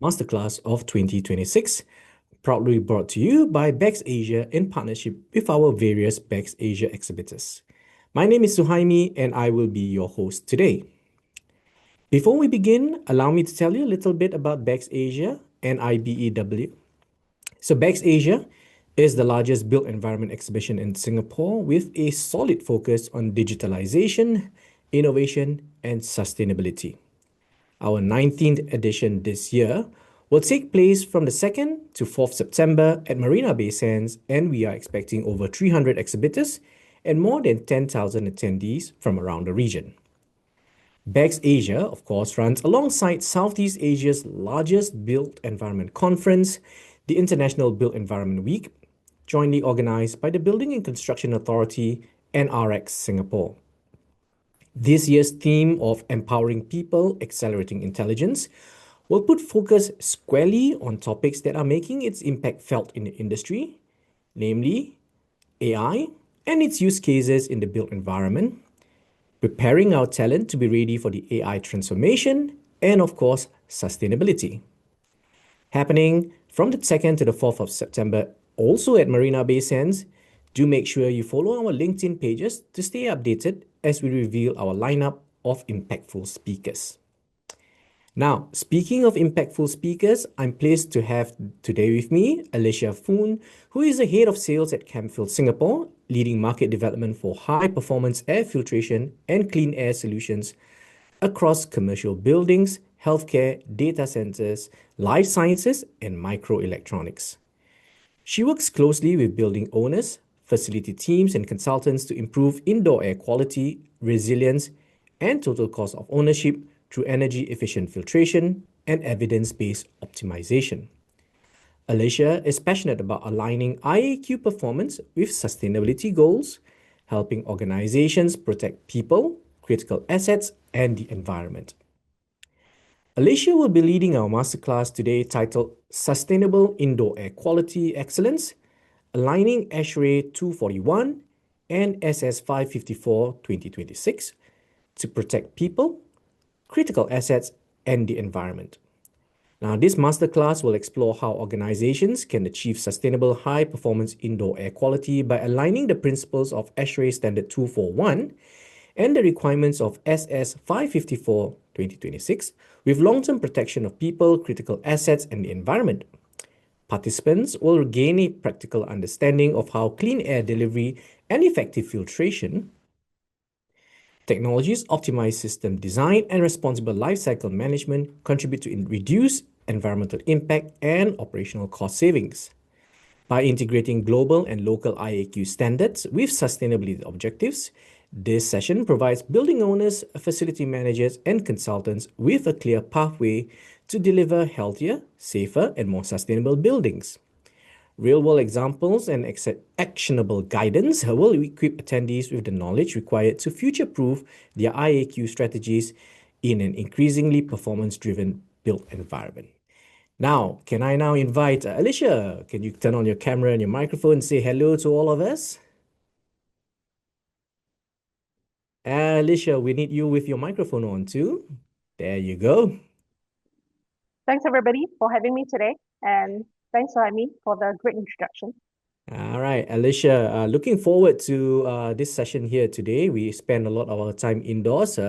Masterclass of 2026, proudly brought to you by BEX Asia in partnership with our various BEX Asia exhibitors. My name is Suhaimi and I will be your host today. Before we begin, allow me to tell you a little bit about BEX Asia and IBEW. So BEX Asia is the largest built environment exhibition in Singapore with a solid focus on digitalization, innovation, and sustainability. Our 19th edition this year will take place from the 2nd to 4th September at Marina Bay Sands, and we are expecting over 300 exhibitors and more than 10,000 attendees from around the region. BEX Asia, of course, runs alongside Southeast Asia's largest built environment conference, the International Built Environment Week, jointly organized by the Building and Construction Authority and RX Singapore. This year's theme of empowering people, accelerating intelligence will put focus squarely on topics that are making its impact felt in the industry, namely AI and its use cases in the built environment, preparing our talent to be ready for the AI transformation, and of course, sustainability. Happening from the 2nd to the 4th of September, also at Marina Bay Sands, do make sure you follow our LinkedIn pages to stay updated as we reveal our lineup of impactful speakers. Now, speaking of impactful speakers, I'm pleased to have today with me Alicia Foon, who is the head of sales at Camfield Singapore, leading market development for high-performance air filtration and clean air solutions across commercial buildings, healthcare, data centers, life sciences, and microelectronics. She works closely with building owners, facility teams, and consultants to improve indoor air quality, resilience, and total cost of ownership through energy-efficient filtration and evidence-based optimization. Alicia is passionate about aligning IAQ performance with sustainability goals, helping organizations protect people, critical assets, and the environment. Alicia will be leading our masterclass today titled Sustainable Indoor Air Quality Excellence, aligning ASHRAE 241 and SS 554 2026 to protect people, critical assets, and the environment. Now, this masterclass will explore how organizations can achieve sustainable high-performance indoor air quality by aligning the principles of ASHRAE Standard 241 and the requirements of SS 554 2026 with long-term protection of people, critical assets, and the environment. Participants will gain a practical understanding of how clean air delivery and effective filtration technologies, optimize system design, and responsible lifecycle management contribute to reduce environmental impact and operational cost savings. By integrating global and local IAQ standards with sustainability objectives, this session provides building owners, facility managers, and consultants with a clear pathway to deliver healthier, safer, and more sustainable buildings. Real-world examples and actionable guidance will equip attendees with the knowledge required to future-proof their IAQ strategies in an increasingly performance-driven built environment. Now, can I now invite Alicia? Can you turn on your camera and your microphone and say hello to all of us? Alicia, we need you with your microphone on too. There you go. Thanks everybody for having me today, and thanks Amy for the great introduction. All right, Alicia, looking forward to this session here today. We spend a lot of our time indoors,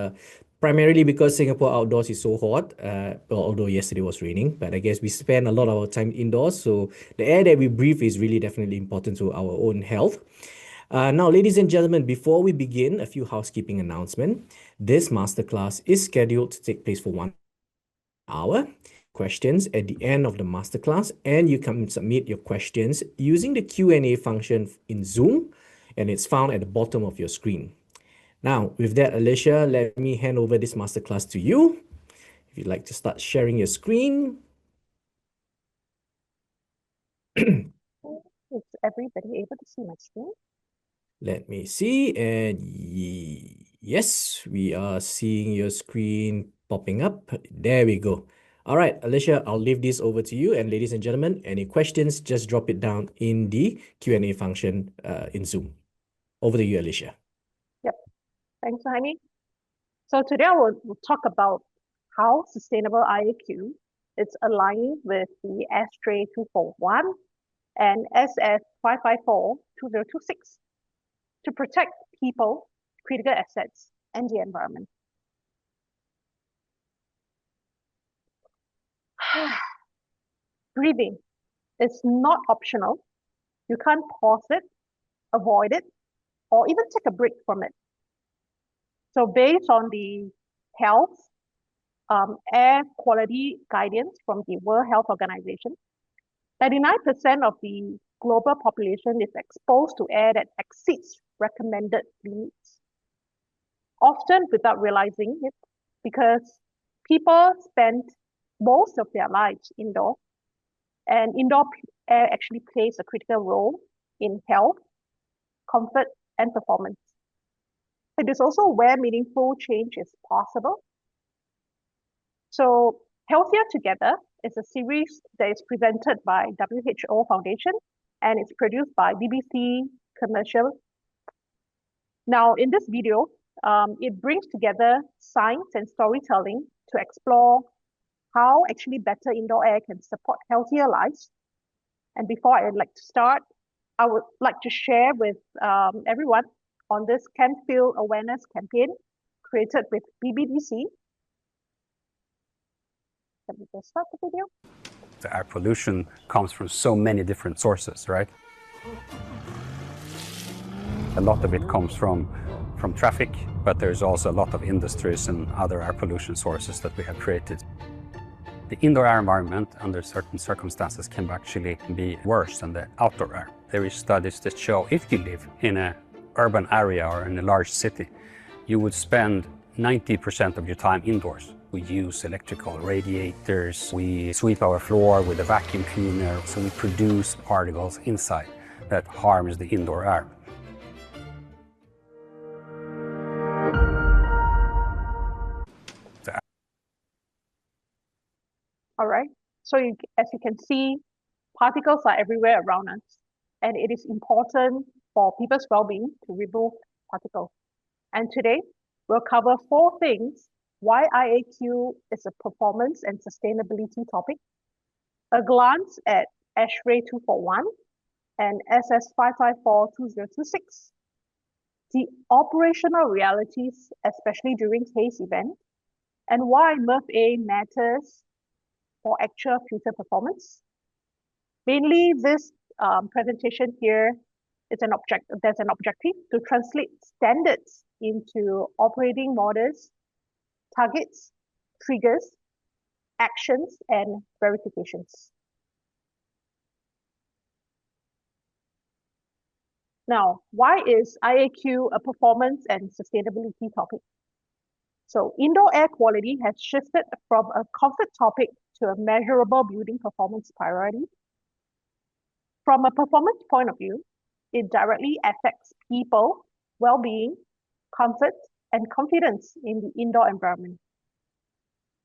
primarily because Singapore outdoors is so hot, although yesterday was raining, but I guess we spend a lot of our time indoors. So the air that we breathe is really definitely important to our own health. Now, ladies and gentlemen, before we begin, a few housekeeping announcements. This masterclass is scheduled to take place for 1 hour. Questions at the end of the masterclass, and you can submit your questions using the Q&A function in Zoom, and it's found at the bottom of your screen. Now, with that, Alicia, let me hand over this masterclass to you. If you'd like to start sharing your screen. Is everybody able to see my screen? Let me see, and yes, we are seeing your screen popping up. There we go. All right, Alicia, I'll leave this over to you. And ladies and gentlemen, any questions, just drop it down in the Q&A function in Zoom. Over to you, Alicia. Yep. Thanks, Amy. So today we'll talk about how sustainable IAQ It's aligning with the ASHRAE 241 and SF 554-2026 to protect people, critical assets, and the environment. Breathing is not optional. You can't pause it, avoid it, or even take a break from it. So based on the health, air quality guidance from the World Health Organization, 99% of the global population is exposed to air that exceeds recommended limits, often without realizing it, because people spend most of their lives indoor, and indoor air actually plays a critical role in health, comfort, and performance. It is also where meaningful change is possible. So Healthier Together is a series that is presented by WHO Foundation and it's produced by BBC Commercial. Now, in this video, it brings together science and storytelling to explore how actually better indoor air can support healthier lives. And before I'd like to start, I would like to share with everyone on this Can Feel Awareness campaign created with BBDC. Let me just start the video. The air pollution comes from so many different sources, right? A lot of it comes from traffic, but there's also a lot of industries and other air pollution sources that we have created. The indoor air environment under certain circumstances can actually be worse than the outdoor air. There is studies that show if you live in an urban area or in a large city, you would spend 90% of your time indoors. We use electrical radiators, we sweep our floor with a vacuum cleaner, so we produce particles inside that harms the indoor air. All right, so as you can see, particles are everywhere around us, and it is important for people's well-being to remove particles. And today, we'll cover 4 things why IAQ is a performance and sustainability topic, a glance at ASHRAE 241 and SS 554-2026, the operational realities, especially during case event, and why MERV-A matters for actual future performance. Mainly, this presentation here is there's an objective to translate standards into operating models, targets, triggers, actions, and verifications. Now, why is IAQ a performance and sustainability topic? So indoor air quality has shifted from a comfort topic to a measurable building performance priority. From a performance point of view, it directly affects people, well-being, comfort, and confidence in the indoor environment.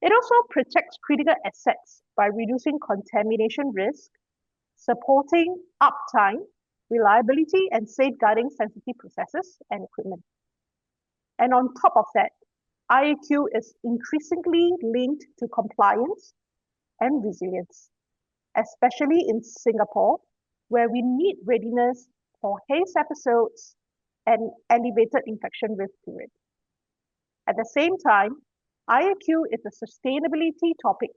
It also protects critical assets by reducing contamination risk, supporting uptime, reliability, and safeguarding sensitive processes and equipment. And on top of that, IAQ is increasingly linked to compliance and resilience, especially in Singapore, where we need readiness for haze episodes and elevated infection risk period. At the same time, IAQ is a sustainability topic.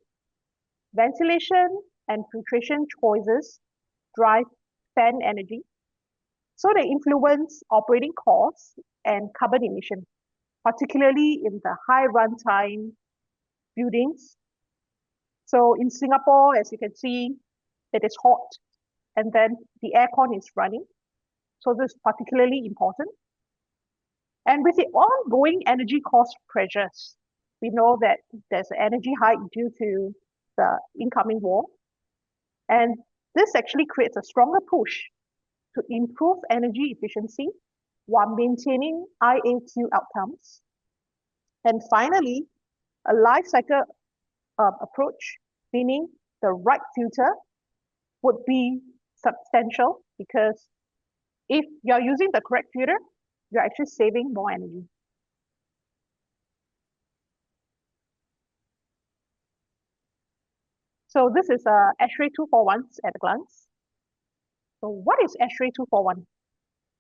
Ventilation and filtration choices drive fan energy, so they influence operating costs and carbon emission, particularly in the high runtime buildings. So in Singapore, as you can see, it is hot and then the aircon is running. So this is particularly important. And with the ongoing energy cost pressures, we know that there's an energy hike due to the incoming war. And this actually creates a stronger push to improve energy efficiency while maintaining IAQ outcomes. And finally, a life cycle approach, meaning the right filter would be substantial, because if you're using the correct filter, you're actually saving more energy. So this is ASHRAE 241 at a glance. So what is ASHRAE 241?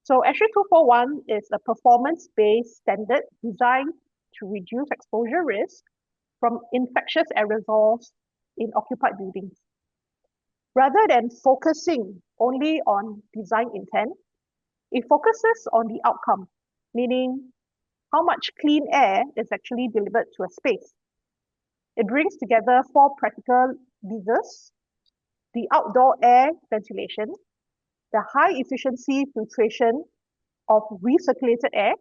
So ASHRAE 241 is a performance-based standard designed to reduce exposure risk from infectious aerosols in occupied buildings. Rather than focusing only on design intent, it focuses on the outcome, meaning how much clean air is actually delivered to a space. It brings together 4 practical levers: the outdoor air ventilation, the high efficiency filtration of recirculated air,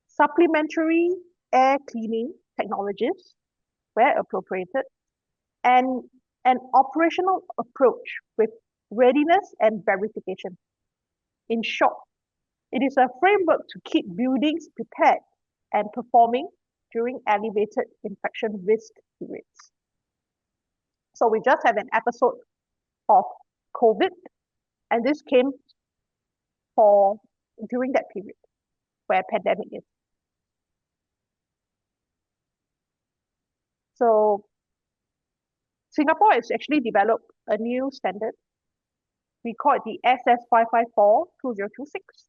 supplementary air cleaning technologies where appropriate, and an operational approach with readiness and verification. In short, it is a framework to keep buildings prepared and performing during elevated infection risk periods. So we just had an episode of COVID, and this came during that period where pandemic is. So Singapore has actually developed a new standard. We call it the SS554-2026,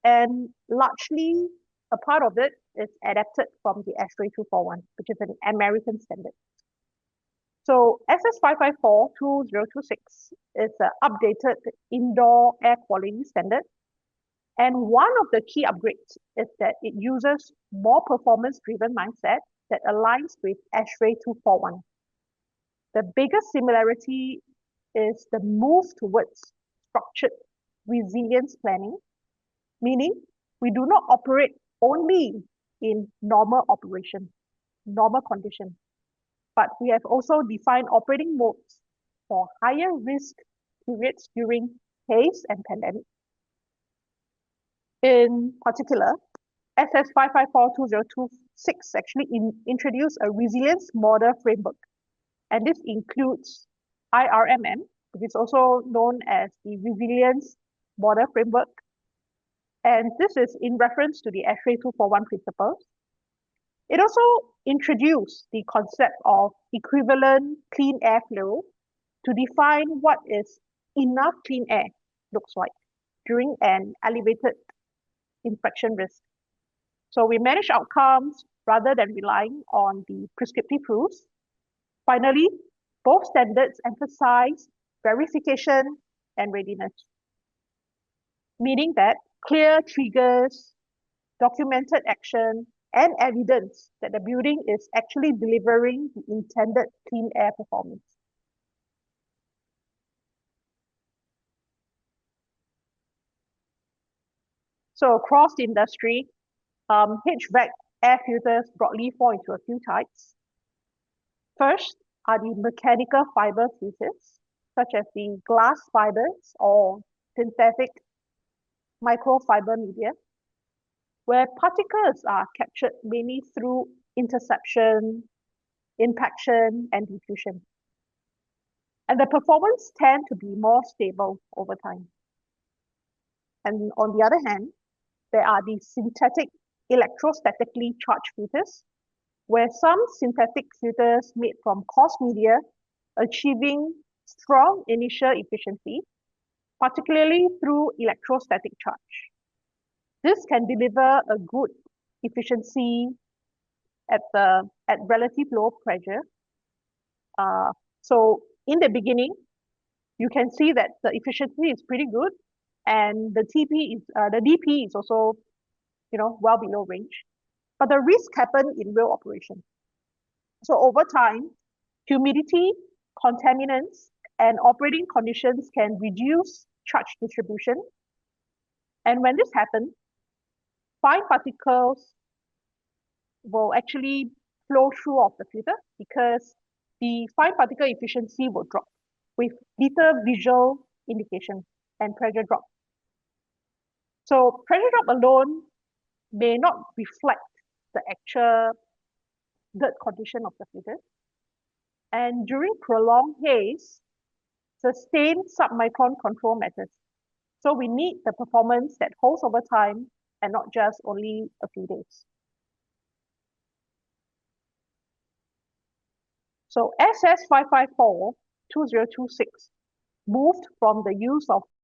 and largely a part of it is adapted from the ASHRAE 241, which is an American standard. So SS554-2026 is an updated indoor air quality standard. And one of the key upgrades is that it uses more performance-driven mindset that aligns with ASHRAE 241. The biggest similarity is the move towards structured resilience planning, meaning we do not operate only in normal conditions, but we have also defined operating modes for higher risk periods during haze and pandemic. In particular, SS554-2026 actually introduced a resilience model framework, and this includes IRMM, which is also known as the Resilience Model Framework, and this is in reference to the ASHRAE 241 principles. It also introduced the concept of equivalent clean air flow to define what is enough clean air looks like during an elevated infection risk. So we manage outcomes rather than relying on the prescriptive rules. Finally, both standards emphasize verification and readiness, meaning that clear triggers, documented action, and evidence that the building is actually delivering the intended clean air performance. So across the industry, HVAC air filters broadly fall into a few types. First are the mechanical fiber filters, such as the glass fibers or synthetic microfiber media, where particles are captured mainly through interception, impaction, and diffusion. And the performance tend to be more stable over time. And on the other hand, there are the synthetic electrostatically charged filters, where some synthetic filters made from coarse media achieving strong initial efficiency, particularly through electrostatic charge. This can deliver a good efficiency at relative low pressure. So in the beginning, you can see that the efficiency is pretty good, and the DP is also, well below range. But the risk happen in real operation. So over time, humidity, contaminants, and operating conditions can reduce charge distribution. And when this happens, fine particles will actually flow through of the filter because the fine particle efficiency will drop with little visual indication and pressure drop. So pressure drop alone may not reflect the actual dirt condition of the filter. And during prolonged haze, sustained submicron control matters. So we need the performance that holds over time and not just only a few days. So SS 554-2026 moved from the use of